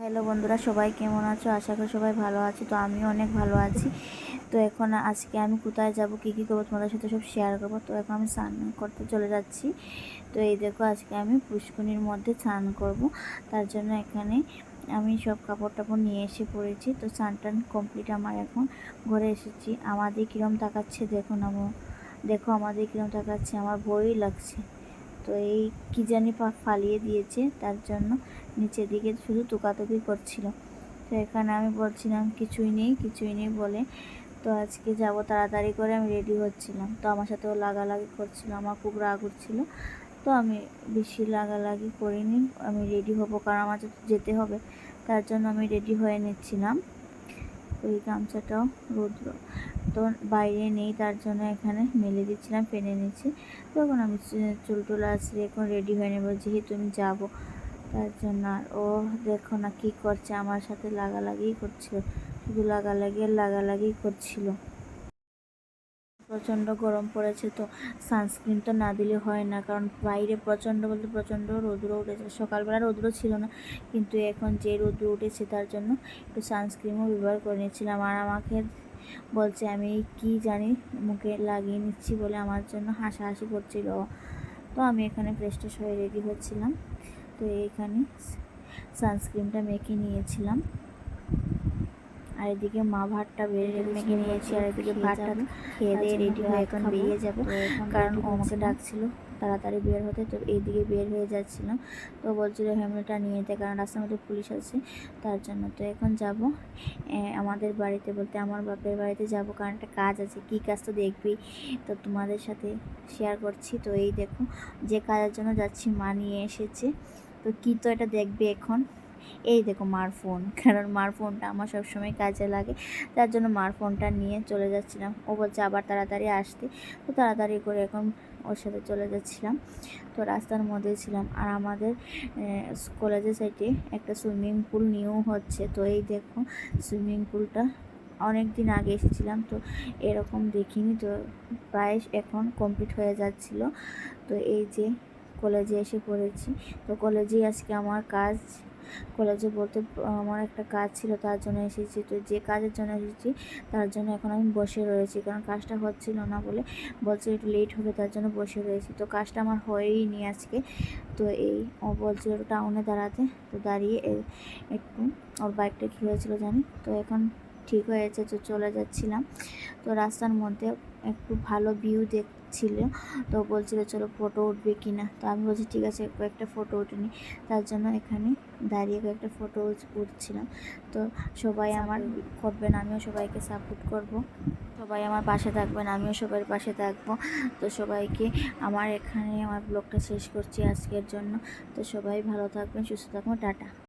Hello বন্ধুরা, সবাই কেমন আছো? আশা করি সবাই ভালো আছি। তো আমিও অনেক ভালো আছি। তো এখন আজকে আমি কোথায় যাব, কী কী করবো তোমাদের সাথে সব শেয়ার করবো। তো এখন আমি স্নান করতে চলে যাচ্ছি। তো এই দেখো, আজকে আমি পুষ্করিণীর মধ্যে স্নান করব। তার জন্য এখানে আমি সব কাপড় টাপড় নিয়ে এসে পড়েছি। তো স্নান টান কমপ্লিট আমার, এখন ঘরে এসেছি। আমাদের কীরকম তাকাচ্ছে দেখো না, দেখো আমাদের কীরকম তাকাচ্ছে, আমার ভয়ই লাগছে। তো এই কী জানি ফালিয়ে দিয়েছে, তার জন্য নিচের দিকে শুধু তোকাতুকি করছিল। তো এখানে আমি বলছিলাম কিছুই নেই বলে। তো আজকে যাব তাড়াতাড়ি করে, আমি রেডি হচ্ছিলাম। তো আমার সাথেও লাগালাগি করছিল, আমার খুব রাগ উঠছিল। তো আমি বেশি লাগালাগি করিনি, আমি রেডি হব, কারণ আমার যেতে হবে। তার জন্য আমি রেডি হয়ে নিচ্ছিলাম। ওই গামছাটাও রৌদ্র তো বাইরে নেই, তার জন্য এখানে মেলে দিচ্ছিলাম, ফেলে নিচ্ছি। তখন আমি চুল টুল আসলে এখন রেডি হয়ে নেবো, যেহেতু আমি যাবো। তার জন্য আর ও দেখো না কী করছে, আমার সাথে লাগালাগিই করছিল, শুধু লাগালাগি করছিল। প্রচণ্ড গরম পড়েছে, তো সানস্ক্রিন তো না দিলে হয় না, কারণ বাইরে প্রচণ্ড বলতে প্রচণ্ড রৌদ্র উঠেছে। সকালবেলা রৌদ্র ছিল না, কিন্তু এখন যে রৌদ্র উঠেছে তার জন্য একটু সানস্ক্রিনও ব্যবহার করে নিচ্ছিলাম। আর আমাকে বলছে আমি কি জানি মুখে লাগিয়ে নিচ্ছি বলে আমার জন্য হাসাহাসি করছিল। তো আমি এখানে ফ্রেশ ট্রেশ হয়ে রেডি হচ্ছিলাম। তো এইখানে সানস্ক্রিনটা মেখে নিয়েছিলাম, আর এদিকে মা ভাতটা মেখে নিয়েছি, আর এদিকে ভাতটা খেয়ে দিয়ে রেডি হয়ে এখন বেরিয়ে যাবো, কারণ ও আমাকে ডাকছিল তাড়াতাড়ি বের হতে। তো এইদিকে বের হয়ে যাচ্ছিলাম। তো বলছিল হেলমেটটা নিয়ে যেতে, কারণ রাস্তার মধ্যে পুলিশ আছে, তার জন্য। তো এখন যাব আমাদের বাড়িতে, বলতে আমার বাপের বাড়িতে যাব, কারণ একটা কাজ আছে। কী কাজ তো দেখবি, তো তোমাদের সাথে শেয়ার করছি। তো এই দেখো, যে কাজের জন্য যাচ্ছি মা নিয়ে এসেছে। তো কী তো এটা দেখবে এখন। এই দেখো মার ফোন, কারণ মার ফোনটা আমার সবসময় কাজে লাগে, তার জন্য মার ফোনটা নিয়ে চলে যাচ্ছিলাম। ও বলছে আবার তাড়াতাড়ি আসতে, তো তাড়াতাড়ি করে এখন ওর সাথে চলে যাচ্ছিলাম। তো রাস্তার মধ্যে ছিলাম, আর আমাদের কলেজের সাইডে একটা সুইমিং পুল নিউ হচ্ছে। তো এই দেখো সুইমিং পুলটা অনেক দিন আগে এসেছিলাম, তো এরকম দেখিনি। তো প্রায় এখন কমপ্লিট হয়ে যাচ্ছিল। তো এই যে কলেজে এসে পড়েছি। তো কলেজেই আজকে আমার কাজ, কলেজে বলতে আমার একটা কাজ ছিল, তার জন্য এসেছি। তো যে কাজের জন্য এসেছি তার জন্য এখন আমি বসে রয়েছি, কারণ কাজটা হচ্ছিল না বলে বলছে একটু লেট হবে, তার জন্য বসে রয়েছি। তো কাজটা আমার হয়েই নি আজকে। তো এই ও বলছিল টাউনে দাঁড়াতে, তো দাঁড়িয়ে একটু ওর বাইকটা কী হয়েছিল জানি, তো এখন ঠিক হয়েছে। তো চলে যাচ্ছিলাম। তো রাস্তার মধ্যে একটু ভালো ভিউ দেখছিল, তো বলছিল চলো ফটো উঠবে কি না। তো আমি বলছি ঠিক আছে, কয়েকটা ফটো উঠে নিই। তার জন্য এখানে দাঁড়িয়ে কয়েকটা ফটো উঠছিলাম। তো সবাই আমার করবেন, আমিও সবাইকে সাপোর্ট করব, সবাই আমার পাশে থাকবেন, আমিও সবার পাশে থাকবো। তো সবাইকে আমার এখানে আমার ব্লগটা শেষ করছি আজকের জন্য। তো সবাই ভালো থাকবেন, সুস্থ থাকবেন, টাটা।